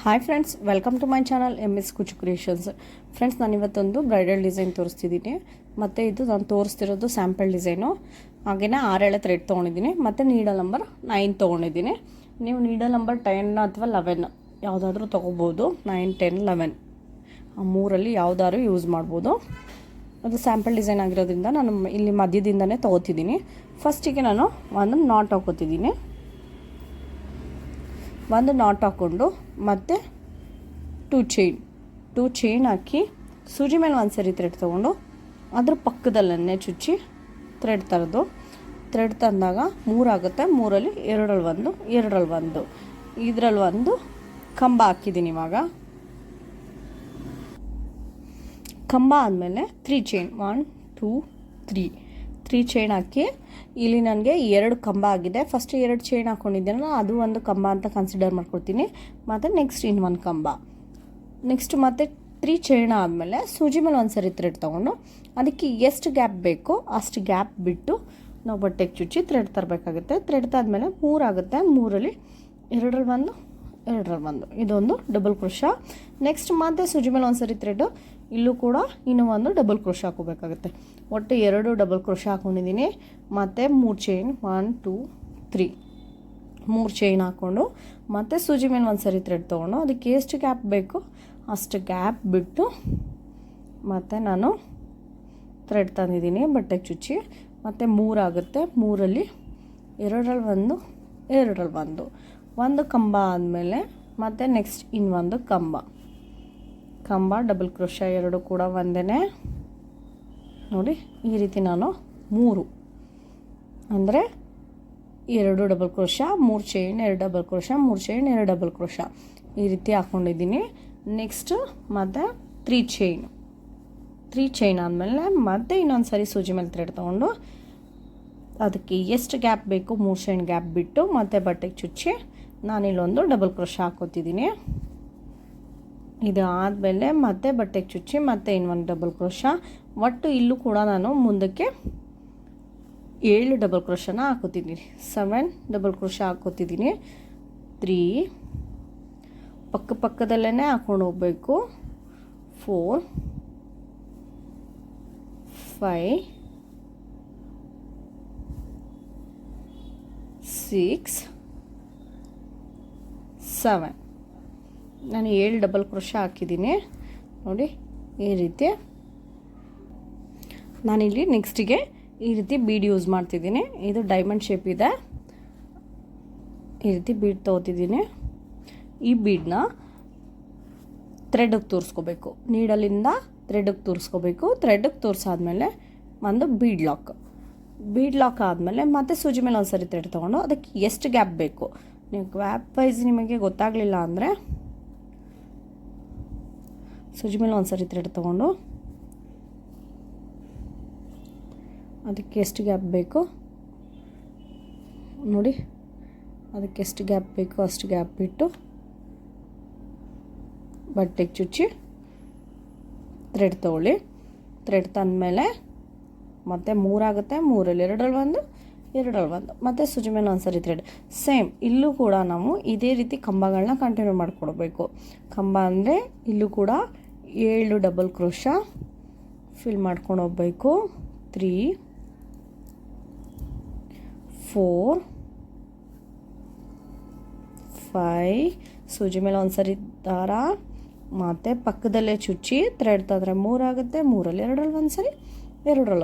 Hi friends, welcome to my channel MS Kuchu creations. Friends, ನಾನು ಇವತ್ತೊಂದು bridal design ತೋರಿಸ್ತಿದ್ದೀನಿ. ಮತ್ತು ಇದು ನಾನು ತೋರಿಸ್ತಿರೋದು ಸ್ಯಾಂಪಲ್ ಡಿಸೈನು. ಹಾಗೆಯೇ 6 ಥ್ರೆಡ್ ತೊಗೊಂಡಿದ್ದೀನಿ ಮತ್ತು ನೀಡಲ್ ನಂಬರ್ 9 ತೊಗೊಂಡಿದ್ದೀನಿ. ನೀವು ನೀಡಲ್ ನಂಬರ್ 10 ಅಥವಾ 11 ಯಾವುದಾದ್ರೂ ತೊಗೋಬೋದು. 9, 10, 11 ಆ ಮೂರಲ್ಲಿ ಯಾವುದಾದ್ರೂ ಯೂಸ್ ಮಾಡ್ಬೋದು. ಅದು ಸ್ಯಾಂಪಲ್ ಡಿಸೈನ್ ಆಗಿರೋದ್ರಿಂದ ನಾನು ಇಲ್ಲಿ ಮಧ್ಯದಿಂದನೇ ತೊಗೋತಿದ್ದೀನಿ. ಫಸ್ಟಿಗೆ ನಾನು ಒಂದು ನಾಟ್ ಹಾಕೋತಿದ್ದೀನಿ. ಒಂದು ನಾಟ್ ಹಾಕ್ಕೊಂಡು ಮತ್ತು ಟೂ ಚೈನ್ ಹಾಕಿ ಸೂಜಿ ಮೇಲೆ ಒಂದು ಸರಿ ಥ್ರೆಡ್ ತೊಗೊಂಡು ಅದ್ರ ಪಕ್ಕದಲ್ಲೇ ಚುಚ್ಚಿ ಥ್ರೆಡ್ ತಂದಾಗ 3 ಆಗುತ್ತೆ. 3ರಲ್ಲಿ 2ರಲ್ಲಿ ಒಂದು ಇದರಲ್ಲಿ ಒಂದು ಕಂಬ ಹಾಕಿದ್ದೀನಿ. ಇವಾಗ ಕಂಬ ಆದಮೇಲೆ 3 ಚೈನ್ 1 2 3 ಚೈನ್ ಹಾಕಿ ಇಲ್ಲಿ ನನಗೆ 2 ಕಂಬ ಆಗಿದೆ. ಫಸ್ಟ್ 2 ಚೈನ್ ಹಾಕ್ಕೊಂಡಿದ್ದೀನಲ್ಲ, ಅದು ಒಂದು ಕಂಬ ಅಂತ ಕನ್ಸಿಡರ್ ಮಾಡ್ಕೊಳ್ತೀನಿ. ಮತ್ತು ನೆಕ್ಸ್ಟ್ ಇನ್ನೊಂದು ಕಂಬ. ನೆಕ್ಸ್ಟ್ ಮತ್ತೆ 3 ಚೈನ್ ಆದಮೇಲೆ ಸೂಜಿ ಮೇಲೆ ಒಂದು ಸರಿ ಥ್ರೆಡ್ ತೊಗೊಂಡು ಅದಕ್ಕೆ ಎಷ್ಟು ಗ್ಯಾಪ್ ಬೇಕೋ ಅಷ್ಟು ಗ್ಯಾಪ್ ಬಿಟ್ಟು ನಾವು ಬಟ್ಟೆಗೆ ಚುಚ್ಚಿ ಥ್ರೆಡ್ ತರಬೇಕಾಗುತ್ತೆ. ಥ್ರೆಡ್ ತಾದ್ಮೇಲೆ 3 ಆಗುತ್ತೆ. 3ರಲ್ಲಿ 2ರಲ್ಲಿ ಒಂದು ಇದೊಂದು ಡಬಲ್ ಕ್ರೋಶಾ. ನೆಕ್ಸ್ಟ್ ಮತ್ತೆ ಸೂಜಿ ಮೇಲೆ ಒಂದು ಸರಿ ಥ್ರೆಡ್, ಇಲ್ಲೂ ಕೂಡ ಇನ್ನೂ ಒಂದು ಡಬಲ್ ಕ್ರೋಶಾ ಹಾಕೋಬೇಕಾಗುತ್ತೆ. ಒಟ್ಟು 2 ಡಬಲ್ ಕ್ರೋಶಾ ಹಾಕ್ಕೊಂಡಿದ್ದೀನಿ. ಮತ್ತು 3 ಚೈನ್ 1 2 3 3 ಚೈನ್ ಹಾಕ್ಕೊಂಡು ಮತ್ತು ಸೂಜಿ ಮೇಲೆ ಒಂದು ಸರಿ ಥ್ರೆಡ್ ತೊಗೊಂಡು ಅದಕ್ಕೆ ಎಷ್ಟು ಗ್ಯಾಪ್ ಬೇಕು ಅಷ್ಟು ಗ್ಯಾಪ್ ಬಿಟ್ಟು ಮತ್ತು ನಾನು ಥ್ರೆಡ್ ತಂದಿದ್ದೀನಿ ಬಟ್ಟೆಗೆ ಚುಚ್ಚಿ. ಮತ್ತು 3 ಆಗುತ್ತೆ. 3ರಲ್ಲಿ 2ರಲ್ಲಿ ಒಂದು ಕಂಬ ಆದಮೇಲೆ ಮತ್ತು ನೆಕ್ಸ್ಟ್ ಇನ್ನೊಂದು ಕಂಬ ಡಬಲ್ ಕ್ರೋಶಾ 2 ಕೂಡ ಒಂದೇ. ನೋಡಿ, ಈ ರೀತಿ ನಾನು 3 ಅಂದರೆ 2 double crochet 3 chain 2 double crochet 3 chain 2 double crochet ಈ ರೀತಿ ಹಾಕ್ಕೊಂಡಿದ್ದೀನಿ. ನೆಕ್ಸ್ಟ್ ಮತ್ತು 3 ಚೈನ್ ಆದಮೇಲೆ ಮತ್ತೆ ಇನ್ನೊಂದು ಸರಿ ಸೂಜಿ ಮೇಲೆ ಥ್ರೆಡ್ ತೊಗೊಂಡು ಅದಕ್ಕೆ ಎಷ್ಟು ಗ್ಯಾಪ್ ಬೇಕು 3 ಚೈನ್ ಗ್ಯಾಪ್ ಬಿಟ್ಟು ಮತ್ತು ಬಟ್ಟೆಗೆ ಚುಚ್ಚಿ ನಾನಿಲ್ಲೊಂದು ಡಬಲ್ ಕ್ರೋಶಾ ಹಾಕೋತಿದ್ದೀನಿ. ಇದು ಆದಮೇಲೆ ಮತ್ತೆ ಬಟ್ಟೆಗೆ ಚುಚ್ಚಿ ಮತ್ತೆ ಇನ್ನೊಂದು ಡಬಲ್ ಕ್ರೋಶಾ. ಒಟ್ಟು ಇಲ್ಲೂ ಕೂಡ ನಾನು ಮುಂದಕ್ಕೆ 7 ಡಬಲ್ ಕ್ರೋಶಾನ ಹಾಕೋತಿದ್ದೀನಿ. 7 ಡಬಲ್ ಕ್ರೋಶಾ ಹಾಕೋತಿದ್ದೀನಿ. 3 ಪಕ್ಕದಲ್ಲೇ ಹಾಕ್ಕೊಂಡು ಹೋಗಬೇಕು. 4 5 6 7 ನಾನು 7 ಡಬಲ್ ಕ್ರೋಶಾ ಹಾಕಿದ್ದೀನಿ. ನೋಡಿ, ಈ ರೀತಿ ನಾನಿಲ್ಲಿ ನೆಕ್ಸ್ಟಿಗೆ ಈ ರೀತಿ ಬೀಡ್ ಯೂಸ್ ಮಾಡ್ತಿದ್ದೀನಿ. ಇದು ಡೈಮಂಡ್ ಶೇಪ್ ಇದೆ. ಈ ರೀತಿ ಬೀಡ್ ತೊಗೋತಿದ್ದೀನಿ. ಈ ಬೀಡನ್ನ ಥ್ರೆಡ್ಗೆ ತೋರಿಸ್ಕೋಬೇಕು. ನೀಡಲಿಂದ ಥ್ರೆಡ್ಗೆ ತೋರಿಸ್ಕೋಬೇಕು. ಥ್ರೆಡ್ಗೆ ತೋರಿಸಾದ್ಮೇಲೆ ಒಂದು ಬೀಡ್ ಲಾಕ್ ಆದಮೇಲೆ ಮತ್ತೆ ಸೂಜಿ ಮೇಲೆ ಒಂದು ಸರಿ ಥ್ರೆಡ್ ತೊಗೊಂಡು ಅದಕ್ಕೆ ಎಷ್ಟು ಗ್ಯಾಪ್ ಬೇಕು, ನೀವು ಗ್ಯಾಪ್ ವೈಸ್ ನಿಮಗೆ ಗೊತ್ತಾಗಲಿಲ್ಲ ಅಂದರೆ ಸೂಜಿ ಮೇಲೆ ಒಂದು ಸರಿ ಥ್ರೆಡ್ ತೊಗೊಂಡು ಅದಕ್ಕೆ ಎಷ್ಟು ಗ್ಯಾಪ್ ಬೇಕು ನೋಡಿ, ಅದಕ್ಕೆ ಎಷ್ಟು ಗ್ಯಾಪ್ ಬೇಕು ಅಷ್ಟು ಗ್ಯಾಪ್ ಬಿಟ್ಟು ಬಟ್ಟೆಗೆ ಚುಚ್ಚಿ ಥ್ರೆಡ್ ತೊಗೊಳ್ಳಿ. ಥ್ರೆಡ್ ತಂದಮೇಲೆ ಮತ್ತೆ 3 ಆಗುತ್ತೆ. 3ರಲ್ಲಿ 2ರಲ್ಲಿ ಒಂದು ಮತ್ತು ಸೂಜಿ ಮೇಲೆ ಒಂದು ಸರಿ ಥ್ರೆಡ್. ಸೇಮ್ ಇಲ್ಲೂ ಕೂಡ ನಾವು ಇದೇ ರೀತಿ ಕಂಬಗಳನ್ನ ಕಂಟಿನ್ಯೂ ಮಾಡಿಕೊಡ್ಬೇಕು. ಕಂಬ ಅಂದರೆ ಇಲ್ಲೂ ಕೂಡ 7 ಡಬಲ್ ಕ್ರೋಶಾ ಫಿಲ್ ಮಾಡ್ಕೊಂಡು ಹೋಗ್ಬೇಕು. 3 4 5 ಸೂಜಿ ಮೇಲೆ ಒಂದು ಸರಿ ದಾರ ಮತ್ತು ಪಕ್ಕದಲ್ಲೇ ಚುಚ್ಚಿ ಥ್ರೆಡ್ ತಂದರೆ 3 ಆಗುತ್ತೆ. 3ರಲ್ಲಿ 2ರಲ್ಲಿ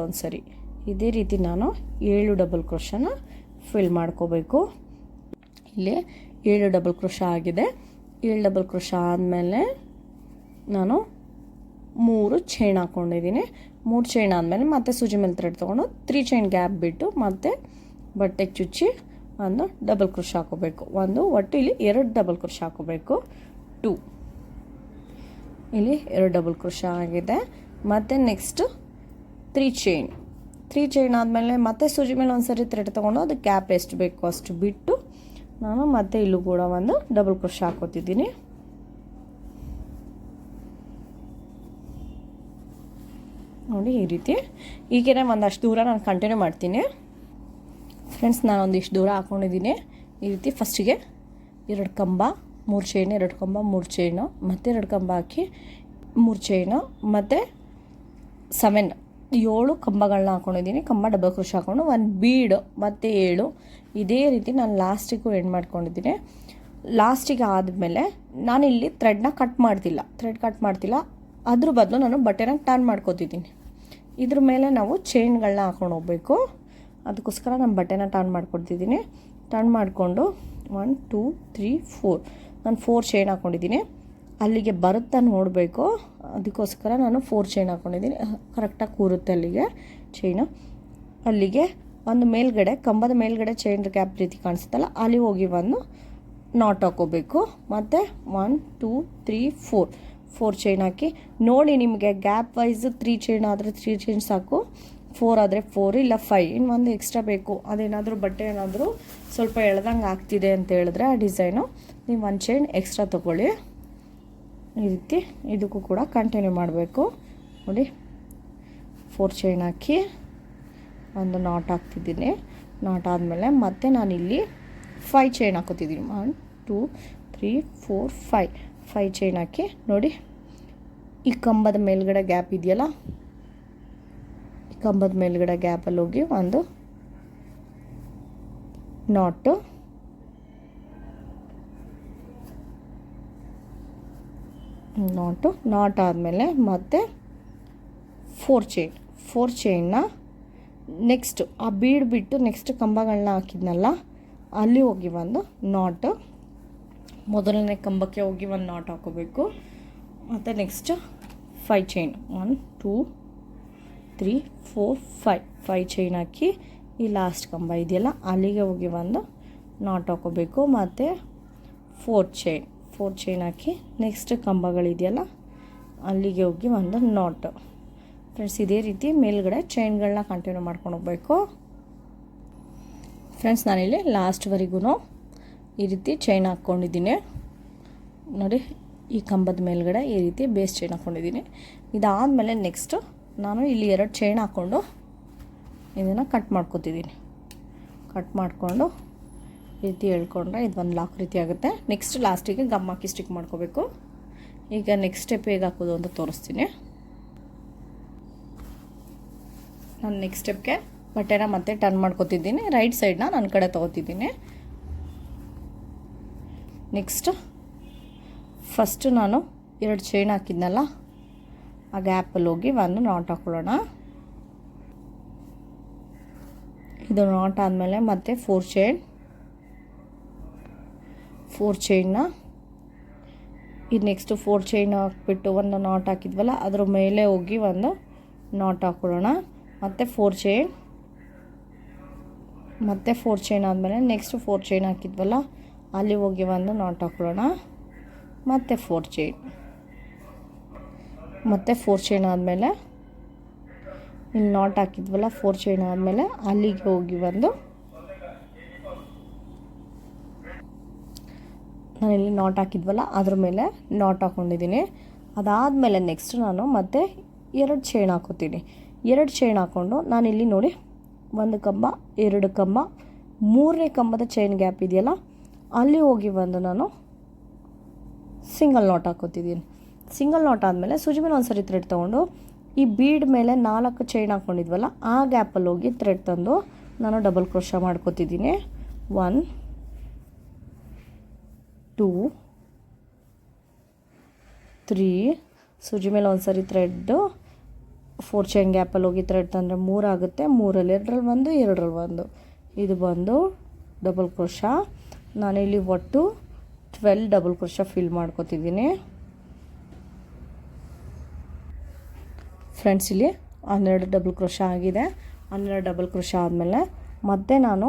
ಒಂದು ಸರಿ ಇದೇ ರೀತಿ ನಾನು 7 ಡಬಲ್ ಕ್ರೋಶಾನ ಫಿಲ್ ಮಾಡ್ಕೋಬೇಕು. ಇಲ್ಲಿ 7 ಡಬಲ್ ಕ್ರೋಶಾ ಆಗಿದೆ. 7 ಡಬಲ್ ಕ್ರೋಶಾ ಆದಮೇಲೆ ನಾನು 3 ಚೈನ್ ಹಾಕ್ಕೊಂಡಿದ್ದೀನಿ. 3 ಚೈನ್ ಆದಮೇಲೆ ಮತ್ತೆ ಸೂಜಿ ಮೇಲೆ ಥ್ರೆಡ್ ತೊಗೊಂಡು 3 ಚೈನ್ ಗ್ಯಾಪ್ ಬಿಟ್ಟು ಮತ್ತೆ ಬಟ್ಟೆಗೆ ಚುಚ್ಚಿ ಒಂದು ಡಬಲ್ ಕ್ರೋಶಾ ಹಾಕೋಬೇಕು. ಒಟ್ಟು ಇಲ್ಲಿ 2 ಡಬಲ್ ಕ್ರೋಶಾ ಹಾಕೋಬೇಕು. 2 ಇಲ್ಲಿ 2 ಡಬಲ್ ಕ್ರೋಶಾ ಆಗಿದೆ. ಮತ್ತು ನೆಕ್ಸ್ಟು 3 ಚೈನ್ ಆದಮೇಲೆ ಮತ್ತೆ ಸೂಜಿ ಮೇಲೆ ಒಂದು ಸರಿ ಥ್ರೆಡ್ ತೊಗೊಂಡು ಅದಕ್ಕೆ ಗ್ಯಾಪ್ ಎಷ್ಟು ಬೇಕು ಅಷ್ಟು ಬಿಟ್ಟು ನಾನು ಮತ್ತೆ ಇಲ್ಲೂ ಕೂಡ ಒಂದು ಡಬಲ್ ಕ್ರೋಶಾ ಹಾಕೋತಿದ್ದೀನಿ. ನೋಡಿ, ಈ ರೀತಿ ಈಗೇನೆ ಒಂದಷ್ಟು ದೂರ ನಾನು ಕಂಟಿನ್ಯೂ ಮಾಡ್ತೀನಿ. ಫ್ರೆಂಡ್ಸ್, ನಾನು ಒಂದಿಷ್ಟು ದೂರ ಹಾಕ್ಕೊಂಡಿದ್ದೀನಿ. ಈ ರೀತಿ ಫಸ್ಟಿಗೆ 2 ಕಂಬ 3 ಚೈನ್, 2 ಕಂಬ, 3 ಚೈನು, ಮತ್ತು 2 ಕಂಬ ಹಾಕಿ 3 ಚೈನು, ಮತ್ತು 7 ಕಂಬಗಳನ್ನ ಹಾಕ್ಕೊಂಡಿದ್ದೀನಿ. ಕಂಬ ಡಬಲ್ ಕ್ರೋಶ್ ಹಾಕ್ಕೊಂಡು 1 ಬೀಡು ಮತ್ತು 7 ಇದೇ ರೀತಿ ನಾನು ಲಾಸ್ಟಿಗೂ ಎಂಡ್ ಮಾಡ್ಕೊಂಡಿದ್ದೀನಿ. ಲಾಸ್ಟಿಗೆ ಆದಮೇಲೆ ನಾನಿಲ್ಲಿ ಥ್ರೆಡ್ ಕಟ್ ಮಾಡ್ತಿಲ್ಲ, ಅದ್ರ ಬದಲು ನಾನು ಬಟ್ಟೆನ ಟರ್ನ್ ಮಾಡ್ಕೊತಿದ್ದೀನಿ. ಇದ್ರ ಮೇಲೆ ನಾವು ಚೈನ್ಗಳನ್ನ ಹಾಕ್ಕೊಂಡು ಹೋಗಬೇಕು. ಅದಕ್ಕೋಸ್ಕರ ನಾನು ಬಟ್ಟೆನ ಟರ್ನ್ ಮಾಡ್ಕೊಡ್ತಿದ್ದೀನಿ. ಟರ್ನ್ ಮಾಡಿಕೊಂಡು 1 2 3 4 ನಾನು 4 ಚೈನ್ ಹಾಕ್ಕೊಂಡಿದ್ದೀನಿ. ಅಲ್ಲಿಗೆ ಬರುತ್ತಾ ನೋಡಬೇಕು, ಅದಕ್ಕೋಸ್ಕರ ನಾನು 4 ಚೈನ್ ಹಾಕ್ಕೊಂಡಿದ್ದೀನಿ. ಕರೆಕ್ಟಾಗಿ ಕೂರುತ್ತೆ ಅಲ್ಲಿಗೆ ಚೈನು. ಅಲ್ಲಿಗೆ ಒಂದು ಮೇಲ್ಗಡೆ ಕಂಬದ ಮೇಲ್ಗಡೆ ಚೈನ್ ಗ್ಯಾಪ್ ರೀತಿ ಕಾಣಿಸುತ್ತಲ್ಲ, ಅಲ್ಲಿ ಹೋಗಿ ಒಂದು ನಾಟ್ ಹಾಕೋಬೇಕು. ಮತ್ತು 1 2 3 4 ಚೈನ್ ಹಾಕಿ ನೋಡಿ. ನಿಮಗೆ ಗ್ಯಾಪ್ ವೈಸ್ 3 ಚೈನ್ ಆದರೆ 3 ಚೈನ್ ಸಾಕು, 4 ಆದರೆ 4, ಇಲ್ಲ 5 ಇನ್ನೊಂದು ಎಕ್ಸ್ಟ್ರಾ ಬೇಕು. ಅದೇನಾದರೂ ಬಟ್ಟೆ ಏನಾದರೂ ಸ್ವಲ್ಪ ಎಳ್ದಂಗೆ ಆಗ್ತಿದೆ ಅಂತ ಹೇಳಿದ್ರೆ ಆ ಡಿಸೈನು ನೀವು 1 ಚೈನ್ ಎಕ್ಸ್ಟ್ರಾ ತೊಗೊಳ್ಳಿ. ಈ ರೀತಿ ಇದಕ್ಕೂ ಕೂಡ ಕಂಟಿನ್ಯೂ ಮಾಡಬೇಕು. ನೋಡಿ 4 ಚೈನ್ ಹಾಕಿ ಒಂದು ನಾಟ್ ಹಾಕ್ತಿದ್ದೀನಿ. ನಾಟ್ ಆದಮೇಲೆ ಮತ್ತೆ ನಾನಿಲ್ಲಿ 5 ಚೈನ್ ಹಾಕೋತಿದ್ದೀನಿ. 1 2 3 4 5 ಚೈನ್ ಹಾಕಿ ನೋಡಿ. ಈ ಕಂಬದ ಮೇಲ್ಗಡೆ ಗ್ಯಾಪ್ ಇದೆಯಲ್ಲ, ಈ ಕಂಬದ ಮೇಲ್ಗಡೆ ಗ್ಯಾಪಲ್ಲಿ ಹೋಗಿ ಒಂದು ನಾಟ್ ಆದಮೇಲೆ ಮತ್ತೆ 4 ಚೈನ್ನ ನೆಕ್ಸ್ಟ್ ಆ ಬೀಡ್ ಬಿಟ್ಟು ನೆಕ್ಸ್ಟ್ ಕಂಬಗಳನ್ನ ಹಾಕಿದ್ನಲ್ಲ ಅಲ್ಲಿ ಹೋಗಿ ಒಂದು ನಾಟ್, ಮೊದಲನೇ ಕಂಬಕ್ಕೆ ಹೋಗಿ ಒಂದು ನಾಟ್ ಹಾಕೋಬೇಕು. ಮತ್ತು ನೆಕ್ಸ್ಟ್ 5 ಚೈನ್ 1 2 3 4 5 ಚೈನ್ ಹಾಕಿ ಈ ಲಾಸ್ಟ್ ಕಂಬ ಇದೆಯಲ್ಲ ಅಲ್ಲಿಗೆ ಹೋಗಿ ಒಂದು ನಾಟ್ ಹಾಕೋಬೇಕು. ಮತ್ತು 4 ಚೈನ್ ಹಾಕಿ ನೆಕ್ಸ್ಟ್ ಕಂಬಗಳಿದೆಯಲ್ಲ ಅಲ್ಲಿಗೆ ಹೋಗಿ ಒಂದು ನಾಟ್. ಫ್ರೆಂಡ್ಸ್ ಇದೇ ರೀತಿ ಮೇಲ್ಗಡೆ ಚೈನ್ಗಳನ್ನ ಕಂಟಿನ್ಯೂ ಮಾಡ್ಕೊಂಡು ಹೋಗಬೇಕು. ಫ್ರೆಂಡ್ಸ್ ನಾನಿಲ್ಲಿ ಲಾಸ್ಟ್ವರೆಗೂ ಈ ರೀತಿ ಚೈನ್ ಹಾಕ್ಕೊಂಡಿದ್ದೀನಿ ನೋಡಿ. ಈ ಕಂಬದ ಮೇಲ್ಗಡೆ ಈ ರೀತಿ ಬೇಸ್ ಚೈನ್ ಹಾಕ್ಕೊಂಡಿದ್ದೀನಿ. ಇದಾದಮೇಲೆ ನೆಕ್ಸ್ಟು ನಾನು ಇಲ್ಲಿ 2 ಚೈನ್ ಹಾಕ್ಕೊಂಡು ಇದನ್ನು ಕಟ್ ಮಾಡ್ಕೊತಿದ್ದೀನಿ. ಕಟ್ ಮಾಡಿಕೊಂಡು ಈ ರೀತಿ ಎಳ್ಕೊಂಡ್ರೆ ಇದು ಒಂದು ಲಾಕ್ ರೀತಿ ಆಗುತ್ತೆ. ನೆಕ್ಸ್ಟ್ ಲಾಸ್ಟಿಗೆ ಗಮ್ ಹಾಕಿ ಸ್ಟಿಕ್ ಮಾಡ್ಕೋಬೇಕು. ಈಗ ನೆಕ್ಸ್ಟ್ ಸ್ಟೆಪ್ ಹೇಗೆ ಹಾಕೋದು ಅಂತ ತೋರಿಸ್ತೀನಿ. ನಾನು ನೆಕ್ಸ್ಟ್ ಸ್ಟೆಪ್ಗೆ ಬಟ್ಟೆನ ಮತ್ತೆ ಟರ್ನ್ ಮಾಡ್ಕೊತಿದ್ದೀನಿ. ರೈಟ್ ಸೈಡ್ನ ನನ್ನ ಕಡೆ ತೊಗೋತಿದ್ದೀನಿ. ನೆಕ್ಸ್ಟ್ ಫಸ್ಟು ನಾನು 2 ಚೈನ್ ಹಾಕಿದ್ನಲ್ಲ ಆ ಗ್ಯಾಪಲ್ಲಿ ಹೋಗಿ ಒಂದು ನಾಟ್ ಹಾಕೊಳ್ಳೋಣ. ಇದು ನಾಟ್ ಆದಮೇಲೆ ಮತ್ತೆ 4 ಚೈನ್ನ ಇದು ನೆಕ್ಸ್ಟ್ 4 ಚೈನ್ ಹಾಕ್ಬಿಟ್ಟು ಒಂದು ನಾಟ್ ಹಾಕಿದ್ವಲ್ಲ ಅದ್ರ ಮೇಲೆ ಹೋಗಿ ಒಂದು ನಾಟ್ ಹಾಕೊಳ್ಳೋಣ. ಮತ್ತು 4 ಚೈನ್, ಮತ್ತು 4 ಚೈನ್ ಆದಮೇಲೆ ನೆಕ್ಸ್ಟ್ 4 ಚೈನ್ ಹಾಕಿದ್ವಲ್ಲ ಅಲ್ಲಿ ಹೋಗಿ ಒಂದು ನಾಟ್ ಹಾಕೊಳ್ಳೋಣ. ಮತ್ತು 4 ಚೈನ್, ಮತ್ತು 4 ಚೈನ್ ಆದಮೇಲೆ ಇಲ್ಲಿ ನಾಟ್ ಹಾಕಿದ್ವಲ್ಲ 4 ಚೈನ್ ಆದಮೇಲೆ ಅಲ್ಲಿಗೆ ಹೋಗಿ ಒಂದು ನಾನಿಲ್ಲಿ ನಾಟ್ ಹಾಕಿದ್ವಲ್ಲ ಅದ್ರ ಮೇಲೆ ನಾಟ್ ಹಾಕ್ಕೊಂಡಿದ್ದೀನಿ. ಅದಾದಮೇಲೆ ನೆಕ್ಸ್ಟ್ ನಾನು ಮತ್ತೆ 2 ಚೈನ್ ಹಾಕೋತೀನಿ. 2 ಚೈನ್ ಹಾಕ್ಕೊಂಡು ನಾನಿಲ್ಲಿ ನೋಡಿ 1 ಕಂಬ 2 ಕಂಬ 3ನೇ ಕಂಬದ ಚೈನ್ ಗ್ಯಾಪ್ ಇದೆಯಲ್ಲ ಅಲ್ಲಿ ಹೋಗಿ ಒಂದು ನಾನು ಸಿಂಗಲ್ ನಾಟ್ ಹಾಕೋತಿದ್ದೀನಿ. ಸಿಂಗಲ್ ನಾಟ್ ಆದಮೇಲೆ ಸೂಜಿ ಮೇಲೆ ಒಂದು ಸರಿ ಥ್ರೆಡ್ ತೊಗೊಂಡು ಈ ಬೀಡ್ ಮೇಲೆ 4 ಚೈನ್ ಹಾಕ್ಕೊಂಡಿದ್ವಲ್ಲ ಆ ಗ್ಯಾಪಲ್ಲಿ ಹೋಗಿ ಥ್ರೆಡ್ ತಂದು ನಾನು ಡಬಲ್ ಕ್ರೋಶ ಮಾಡ್ಕೋತಿದ್ದೀನಿ. 1 2 3 ಸೂಜಿ ಮೇಲೆ ಒಂದು ಸರಿ ಥ್ರೆಡ್ಡು 4 ಚೈನ್ ಗ್ಯಾಪಲ್ಲಿ ಹೋಗಿ ಥ್ರೆಡ್ ತಂದರೆ 3 ಆಗುತ್ತೆ. 3ರಲ್ಲಿ 2ರಲ್ಲಿ 1 2ರಲ್ಲಿ 1 ಇದು ಬಂದು ಡಬಲ್ ಕ್ರೋಶ. ನಾನಿಲ್ಲಿ ಒಟ್ಟು 12 ಡಬಲ್ ಕ್ರೋಶ ಫಿಲ್ ಮಾಡ್ಕೊತಿದ್ದೀನಿ. ಫ್ರೆಂಡ್ಸ್ ಇಲ್ಲಿ 12 ಡಬಲ್ ಕ್ರೋಶ ಆಗಿದೆ. 12 ಡಬಲ್ ಕ್ರೋಶ ಆದಮೇಲೆ ಮತ್ತೆ ನಾನು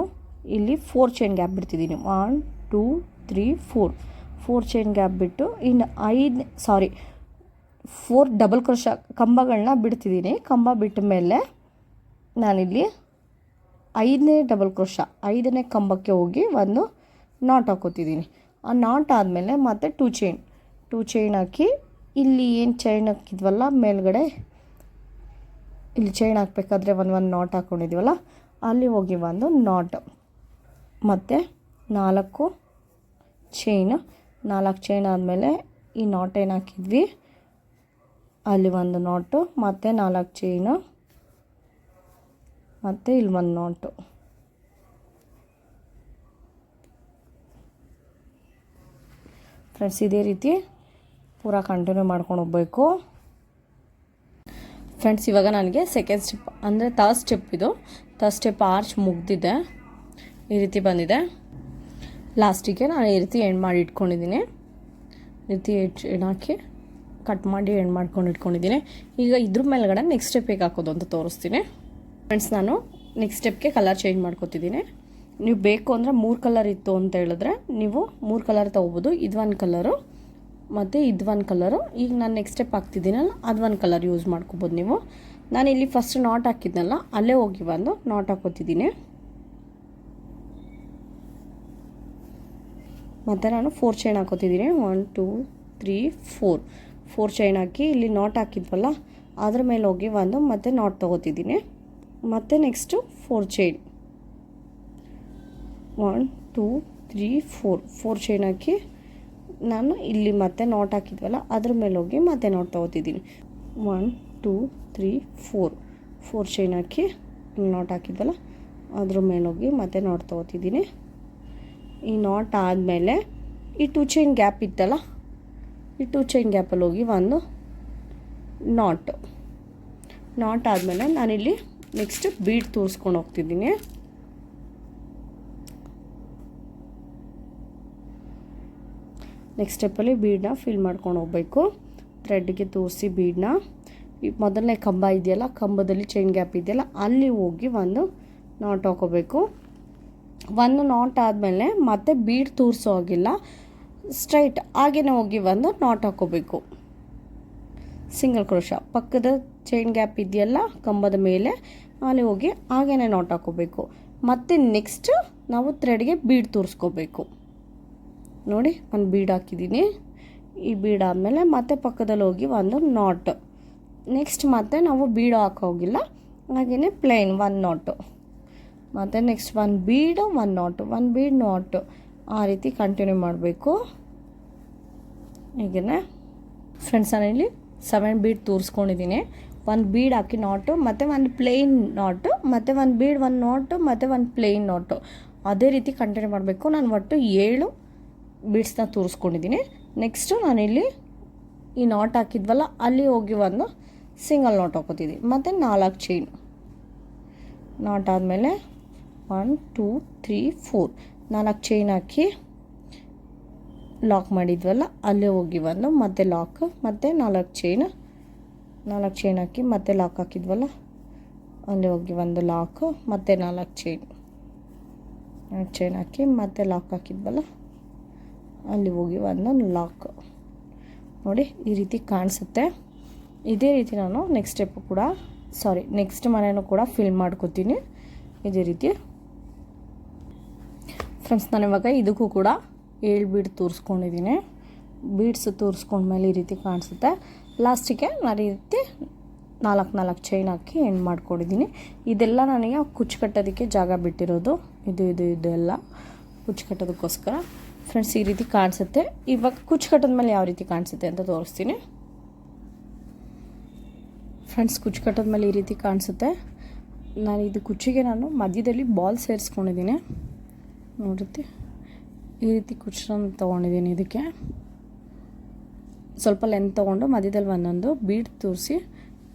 ಇಲ್ಲಿ 4 ಚೈನ್ ಗ್ಯಾಪ್ ಬಿಡ್ತಿದ್ದೀನಿ. 1 2 3 4 ಚೈನ್ ಗ್ಯಾಪ್ ಬಿಟ್ಟು ಇನ್ನು 4 ಡಬಲ್ ಕ್ರೋಶ ಕಂಬಗಳನ್ನ ಬಿಡ್ತಿದ್ದೀನಿ. ಕಂಬ ಬಿಟ್ಟ ಮೇಲೆ ನಾನಿಲ್ಲಿ 5ನೇ ಡಬಲ್ ಕ್ರೋಶ 5ನೇ ಕಂಬಕ್ಕೆ ಹೋಗಿ ಒಂದು ನಾಟ್ ಹಾಕೋತಿದ್ದೀನಿ. ಆ ನಾಟ್ ಆದಮೇಲೆ ಮತ್ತೆ 2 ಚೈನ್ ಹಾಕಿ ಇಲ್ಲಿ ಏನು ಚೈನ್ ಹಾಕಿದ್ವಲ್ಲ ಮೇಲ್ಗಡೆ ಇಲ್ಲಿ ಚೈನ್ ಹಾಕಬೇಕಾದ್ರೆ ಒಂದು ನಾಟ್ ಹಾಕ್ಕೊಂಡಿದ್ವಲ್ಲ ಅಲ್ಲಿ ಹೋಗಿ ಒಂದು ನಾಟ್, ಮತ್ತು 4 ಚೈನ್ 4 ಚೈನ್ ಆದಮೇಲೆ ಈ ನಾಟ್ ಏನು ಹಾಕಿದ್ವಿ ಅಲ್ಲಿ ಒಂದು ನಾಟು, ಮತ್ತು 4 ಚೈನು, ಮತ್ತು ಇಲ್ಲಿ ಒಂದು ನಾಟು. ಫ್ರೆಂಡ್ಸ್ ಇದೇ ರೀತಿ ಪೂರಾ ಕಂಟಿನ್ಯೂ ಮಾಡ್ಕೊಂಡು ಹೋಗಬೇಕು. ಫ್ರೆಂಡ್ಸ್ ಇವಾಗ ನನಗೆ ಸೆಕೆಂಡ್ ಸ್ಟೆಪ್ ಅಂದರೆ ಥರ್ಡ್ ಸ್ಟೆಪ್, ಇದು ಥರ್ಡ್ ಸ್ಟೆಪ್ ಆರ್ಚ್ ಮುಗ್ದಿದೆ, ಈ ರೀತಿ ಬಂದಿದೆ. ಲಾಸ್ಟಿಗೆ ನಾನು ಈ ರೀತಿ ಎಂಡ್ ಮಾಡಿ ಇಟ್ಕೊಂಡಿದ್ದೀನಿ. ಈ ರೀತಿ ಹಾಕಿ ಕಟ್ ಮಾಡಿ ಎಂಡ್ ಮಾಡ್ಕೊಂಡು ಇಟ್ಕೊಂಡಿದ್ದೀನಿ. ಈಗ ಇದ್ರ ಮೇಲ್ಗಡೆ ನೆಕ್ಸ್ಟ್ ಸ್ಟೆಪ್ ಹೇಗೆ ಹಾಕೋದು ಅಂತ ತೋರಿಸ್ತೀನಿ. ಫ್ರೆಂಡ್ಸ್ ನಾನು ನೆಕ್ಸ್ಟ್ ಸ್ಟೆಪ್ಗೆ ಕಲರ್ ಚೇಂಜ್ ಮಾಡ್ಕೊತಿದ್ದೀನಿ. ನೀವು ಬೇಕು ಅಂದರೆ 3 ಕಲರ್ ಇತ್ತು ಅಂತ ಹೇಳಿದ್ರೆ ನೀವು 3 ಕಲರ್ ತೊಗೋಬೋದು. ಇದು ಒಂದು ಕಲರು ಮತ್ತು ಇದು ಒಂದು ಕಲರು. ಈಗ ನಾನು ನೆಕ್ಸ್ಟ್ ಸ್ಟೆಪ್ ಹಾಕ್ತಿದ್ದೀನಲ್ಲ ಅದು ಒಂದು ಕಲರ್ ಯೂಸ್ ಮಾಡ್ಕೊಬೋದು ನೀವು. ನಾನು ಇಲ್ಲಿ ಫಸ್ಟ್ ನಾಟ್ ಹಾಕಿದ್ನಲ್ಲ ಅಲ್ಲೇ ಹೋಗಿ ಬಂದು ನಾಟ್ ಹಾಕೋತಿದ್ದೀನಿ. ಮತ್ತು ನಾನು 4 ಚೈನ್ ಹಾಕೋತಿದ್ದೀನಿ. 1 2 3 4 ಚೈನ್ ಹಾಕಿ ಇಲ್ಲಿ ನಾಟ್ ಹಾಕಿದ್ವಲ್ಲ ಅದ್ರ ಮೇಲೆ ಹೋಗಿ ಒಂದು ಮತ್ತೆ ನಾಟ್ ತೊಗೋತಿದ್ದೀನಿ. ಮತ್ತು ನೆಕ್ಸ್ಟು 4 ಚೈನ್, 1 2 3 4 ಚೈನ್ ಹಾಕಿ ನಾನು ಇಲ್ಲಿ ಮತ್ತೆ ನಾಟ್ ಹಾಕಿದ್ವಲ್ಲ ಅದ್ರ ಮೇಲೆ ಹೋಗಿ ಮತ್ತೆ ನಾಟ್ ತೊಗೋತಿದ್ದೀನಿ. 1 2 3 4 ಚೈನ್ ಹಾಕಿ ನಾಟ್ ಹಾಕಿದ್ವಲ್ಲ ಅದ್ರ ಮೇಲೆ ಹೋಗಿ ಮತ್ತೆ ನಾಟ್ ತೊಗೋತಿದ್ದೀನಿ. ಈ ನಾಟ್ ಆದಮೇಲೆ ಈ 2 ಚೈನ್ ಗ್ಯಾಪ್ ಇತ್ತಲ್ಲ, ಈ 2 ಚೈನ್ ಗ್ಯಾಪಲ್ಲಿ ಹೋಗಿ ಒಂದು ನಾಟ್ ಆದಮೇಲೆ ನಾನಿಲ್ಲಿ ನೆಕ್ಸ್ಟ್ ಬೀಡ್ ತೋರಿಸ್ಕೊಂಡು ಹೋಗ್ತಿದ್ದೀನಿ. ನೆಕ್ಸ್ಟ್ ಸ್ಟೆಪ್ಪಲ್ಲಿ ಬೀಡನ್ನ ಫಿಲ್ ಮಾಡ್ಕೊಂಡು ಹೋಗಬೇಕು. ಥ್ರೆಡ್ಗೆ ತೋರಿಸಿ ಬೀಡನ್ನ ಮೊದಲನೇ ಕಂಬ ಇದೆಯಲ್ಲ, ಕಂಬದಲ್ಲಿ ಚೈನ್ ಗ್ಯಾಪ್ ಇದೆಯಲ್ಲ ಅಲ್ಲಿ ಹೋಗಿ ಒಂದು ನಾಟ್ ಹಾಕೋಬೇಕು. ಒಂದು ನಾಟ್ ಆದಮೇಲೆ ಮತ್ತೆ ಬೀಡ್ ತೋರಿಸೋ ಹಾಗಿಲ್ಲ, ಸ್ಟ್ರೈಟ್ ಹಾಗೇ ಹೋಗಿ ಒಂದು ನಾಟ್ ಹಾಕೋಬೇಕು. ಸಿಂಗಲ್ ಕ್ರೋಶ ಪಕ್ಕದ ಚೈನ್ ಗ್ಯಾಪ್ ಇದೆಯಲ್ಲ ಕಂಬದ ಮೇಲೆ ಅಲ್ಲಿ ಹೋಗಿ ಹಾಗೇ ನಾಟ್ ಹಾಕೋಬೇಕು. ಮತ್ತು ನೆಕ್ಸ್ಟ್ ನಾವು ಥ್ರೆಡ್ಗೆ ಬೀಡ್ ತೋರಿಸ್ಕೋಬೇಕು. ನೋಡಿ ಒಂದು ಬೀಡ್ ಹಾಕಿದ್ದೀನಿ. ಈ ಬೀಡ್ ಆದಮೇಲೆ ಮತ್ತೆ ಪಕ್ಕದಲ್ಲಿ ಹೋಗಿ ಒಂದು ನಾಟ್. ನೆಕ್ಸ್ಟ್ ಮತ್ತೆ ನಾವು ಬೀಡ್ ಹಾಕೋಗಿಲ್ಲ, ಹಾಗೆಯೇ ಪ್ಲೇನ್ 1 ನಾಟು, ಮತ್ತು ನೆಕ್ಸ್ಟ್ 1 ಬೀಡು 1 ನಾಟು, 1 ಬೀಡ್ ನಾಟು, ಆ ರೀತಿ ಕಂಟಿನ್ಯೂ ಮಾಡಬೇಕು. ಹೀಗೇ ಫ್ರೆಂಡ್ಸ್ ನಾನಿಲ್ಲಿ 7 ಬೀಡ್ ತೋರಿಸ್ಕೊಂಡಿದ್ದೀನಿ. 1 ಬೀಡ್ ಹಾಕಿ ನಾಟು, ಮತ್ತು 1 ಪ್ಲೇನ್ ನಾಟು, ಮತ್ತು 1 ಬೀಡ್ 1 ನಾಟು, ಮತ್ತು 1 ಪ್ಲೇನ್ ನಾಟು, ಅದೇ ರೀತಿ ಕಂಟಿನ್ಯೂ ಮಾಡಬೇಕು. ನಾನು ಒಟ್ಟು 7 ಬೀಡ್ಸ್ನ ತೋರಿಸ್ಕೊಂಡಿದ್ದೀನಿ. ನೆಕ್ಸ್ಟು ನಾನಿಲ್ಲಿ ಈ ನಾಟ್ ಹಾಕಿದ್ವಲ್ಲ ಅಲ್ಲಿ ಹೋಗಿ ಒಂದು ಸಿಂಗಲ್ ನಾಟ್ ಹಾಕೋತಿದ್ದೀನಿ. ಮತ್ತು 4 ಚೈನ್ ನಾಟ್ ಆದಮೇಲೆ 1 2 3 4 ಚೈನ್ ಹಾಕಿ ಲಾಕ್ ಮಾಡಿದ್ವಲ್ಲ ಅಲ್ಲೇ ಹೋಗಿ ಒಂದು ಮತ್ತೆ ಲಾಕ್, ಮತ್ತು 4 ಚೈನ್ ಹಾಕಿ ಮತ್ತೆ ಲಾಕ್ ಹಾಕಿದ್ವಲ್ಲ ಅಲ್ಲೇ ಹೋಗಿ ಒಂದು ಲಾಕು, ಮತ್ತು 4 ಚೈನ್ ಹಾಕಿ ಮತ್ತೆ ಲಾಕ್ ಹಾಕಿದ್ವಲ್ಲ ಅಲ್ಲಿ ಹೋಗಿ ಒಂದು ಲಾಕ್. ನೋಡಿ ಈ ರೀತಿ ಕಾಣಿಸುತ್ತೆ. ಇದೇ ರೀತಿ ನಾನು ನೆಕ್ಸ್ಟ್ ಮನೆಯೂ ಕೂಡ ಫಿಲ್ ಮಾಡ್ಕೋತೀನಿ ಇದೇ ರೀತಿ. ಫ್ರೆಂಡ್ಸ್ ನಾನು ಇವಾಗ ಇದಕ್ಕೂ ಕೂಡ 7 ಬೀಡ್ ತೋರಿಸ್ಕೊಂಡಿದ್ದೀನಿ. ಬೀಡ್ಸ್ ತೋರಿಸ್ಕೊಂಡ್ಮೇಲೆ ಈ ರೀತಿ ಕಾಣಿಸುತ್ತೆ. ಲಾಸ್ಟಿಗೆ ನಾನು ಈ ರೀತಿ 4 ಚೈನ್ ಹಾಕಿ ಎಂಡ್ ಮಾಡ್ಕೊಂಡಿದ್ದೀನಿ. ಇದೆಲ್ಲ ನನಗೆ ಕುಚ್ಚು ಕಟ್ಟೋದಕ್ಕೆ ಜಾಗ ಬಿಟ್ಟಿರೋದು, ಇದೆಲ್ಲ ಕುಚ್ಚು ಕಟ್ಟೋದಕ್ಕೋಸ್ಕರ. ಫ್ರೆಂಡ್ಸ್ ಈ ರೀತಿ ಕಾಣಿಸುತ್ತೆ. ಇವಾಗ ಕುಚ್ಚು ಕಟ್ಟದ ಮೇಲೆ ಯಾವ ರೀತಿ ಕಾಣಿಸುತ್ತೆ ಅಂತ ತೋರಿಸ್ತೀನಿ. ಫ್ರೆಂಡ್ಸ್ ಕುಚ್ಚು ಕಟ್ಟದ ಮೇಲೆ ಈ ರೀತಿ ಕಾಣಿಸುತ್ತೆ. ನಾನು ಇದು ಕುಚ್ಚಿಗೆ ಮಧ್ಯದಲ್ಲಿ ಬಾಲ್ ಸೇರಿಸ್ಕೊಂಡಿದ್ದೀನಿ. ನೋಡುತ್ತೆ ಈ ರೀತಿ ಕುಚ್ಚನ್ನು ತೊಗೊಂಡಿದ್ದೀನಿ. ಇದಕ್ಕೆ ಸ್ವಲ್ಪ ಲೆಂತ್ ತೊಗೊಂಡು ಮಧ್ಯದಲ್ಲಿ ಒಂದೊಂದು ಬೀಡ್ ತೋರಿಸಿ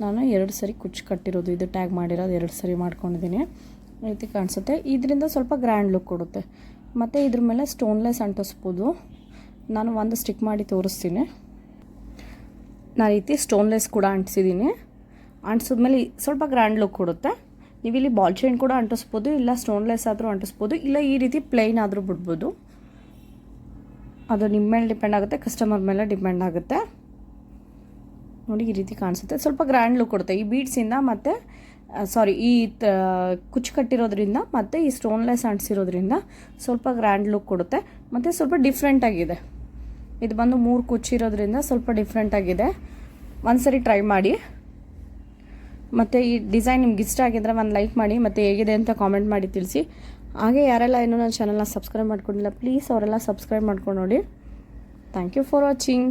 ನಾನು 2 ಸರಿ ಕುಚ್ಚು ಕಟ್ಟಿರೋದು, ಇದು ಟ್ಯಾಗ್ ಮಾಡಿರೋದು 2 ಸರಿ ಮಾಡ್ಕೊಂಡಿದ್ದೀನಿ. ಈ ರೀತಿ ಕಾಣಿಸುತ್ತೆ. ಇದರಿಂದ ಸ್ವಲ್ಪ ಗ್ರ್ಯಾಂಡ್ ಲುಕ್ ಕೊಡುತ್ತೆ. ಮತ್ತು ಇದ್ರ ಮೇಲೆ ಸ್ಟೋನ್ಲೆಸ್ ಅಂಟಿಸ್ಬೋದು. ನಾನು ಒಂದು ಸ್ಟಿಕ್ ಮಾಡಿ ತೋರಿಸ್ತೀನಿ. ನಾನು ರೀತಿ ಸ್ಟೋನ್ಲೆಸ್ ಕೂಡ ಅಂಟಿಸಿದ್ದೀನಿ. ಅಂಟಿಸಿದ್ಮೇಲೆ ಸ್ವಲ್ಪ ಗ್ರ್ಯಾಂಡ್ ಲುಕ್ ಕೊಡುತ್ತೆ. ನೀವು ಇಲ್ಲಿ ಬಾಲ್ ಚೈನ್ ಕೂಡ ಅಂಟಿಸ್ಬೋದು, ಇಲ್ಲ ಸ್ಟೋನ್ಲೆಸ್ ಆದರೂ ಅಂಟಿಸ್ಬೋದು, ಇಲ್ಲ ಈ ರೀತಿ ಪ್ಲೈನ್ ಆದರೂ ಬಿಡ್ಬೋದು. ಅದು ನಿಮ್ಮ ಮೇಲೆ ಡಿಪೆಂಡ್ ಆಗುತ್ತೆ, ಕಸ್ಟಮರ್ ಮೇಲೆ ಡಿಪೆಂಡ್ ಆಗುತ್ತೆ. ನೋಡಿ ಈ ರೀತಿ ಕಾಣಿಸುತ್ತೆ. ಸ್ವಲ್ಪ ಗ್ರ್ಯಾಂಡ್ ಲುಕ್ ಕೊಡುತ್ತೆ ಈ ಬೀಡ್ಸಿಂದ, ಮತ್ತು ಈ ಕುಚ್ಚು ಕಟ್ಟಿರೋದ್ರಿಂದ ಮತ್ತು ಈ ಸ್ಟೋನ್ಲೆಸ್ ಅಂಟಿಸಿರೋದ್ರಿಂದ ಸ್ವಲ್ಪ ಗ್ರ್ಯಾಂಡ್ ಲುಕ್ ಕೊಡುತ್ತೆ. ಮತ್ತು ಸ್ವಲ್ಪ ಡಿಫ್ರೆಂಟಾಗಿದೆ. ಇದು ಬಂದು 3 ಕುಚ್ಚಿರೋದ್ರಿಂದ ಸ್ವಲ್ಪ ಡಿಫ್ರೆಂಟಾಗಿದೆ. ಒಂದು ಸರಿ ಟ್ರೈ ಮಾಡಿ. ಮತ್ತು ಈ ಡಿಸೈನ್ ನಿಮ್ಗೆ ಇಷ್ಟ ಆಗಿದ್ರೆ ಒಂದು ಲೈಕ್ ಮಾಡಿ, ಮತ್ತು ಹೇಗಿದೆ ಅಂತ ಕಾಮೆಂಟ್ ಮಾಡಿ ತಿಳಿಸಿ. ಹಾಗೆ ಯಾರೆಲ್ಲ ಇನ್ನೂ ನನ್ನ ಚಾನಲ್ನ ಸಬ್ಸ್ಕ್ರೈಬ್ ಮಾಡ್ಕೊಂಡಿಲ್ಲ ಪ್ಲೀಸ್ ಅವರೆಲ್ಲ ಸಬ್ಸ್ಕ್ರೈಬ್ ಮಾಡ್ಕೊಂಡು ನೋಡಿ. Thank you for watching.